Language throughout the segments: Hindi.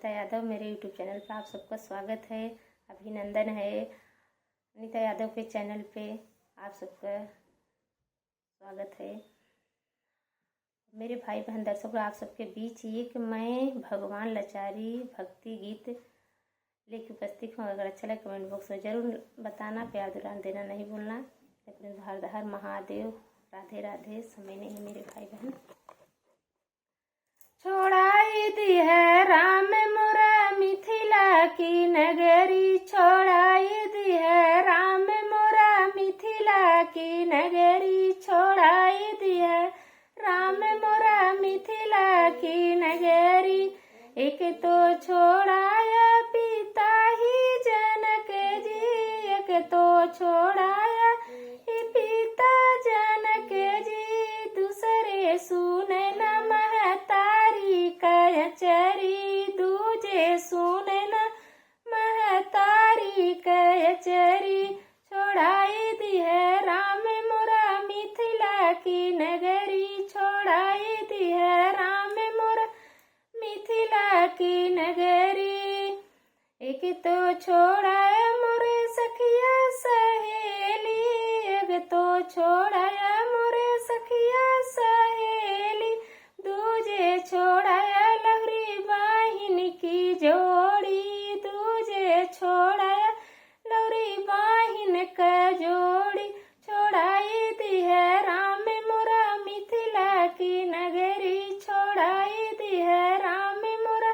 अनीता यादव। मेरे यूट्यूब चैनल पर आप सबका स्वागत है, अभिनंदन है। अनीता यादव के चैनल पे आप सबका स्वागत है। मेरे भाई बहन दर्शकों, आप सबके बीच एक मैं भगवान लाचारी भक्ति गीत लेके उपस्थित हूँ। अगर अच्छा लगे कमेंट बॉक्स में ज़रूर बताना, प्यार दुलार देना नहीं भूलना। लेकिन हर हर महादेव, राधे राधे। समय नहीं मेरे भाई बहन। छोड़ाई दी है राम मोरा मिथिला की नगरी, छोड़ाई दी है राम मोरा मिथिला की नगरी, छोड़ाई दी है राम मोरा मिथिला की नगरी। एक तो छोड़ाया पिता ही जनक जी, एक तो छोड़ाया पिता जनक जी, दूसरे सुने न महतारी कचरी, दूजे सुने न महतारी कचरी। छोड़ाई दी है राम मोरा मिथिला की नगरी, छोड़ाई दी है राम मोरा मिथिला की नगरी। एक तो छोड़ाया मोरे सखिया सहेली, एक तो छोड़ाया मोरे सखिया सहेली, दूजे छोड़ाया लहरी बाहिन की जोड़ी, दूजे छोड़ाया लहरी बाहिन का जोड़ी। छोड़ाई दी है राम मोरा मिथिला की नगरी, छोड़ाई दी है राम मोरा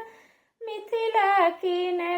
मिथिला की नगरी।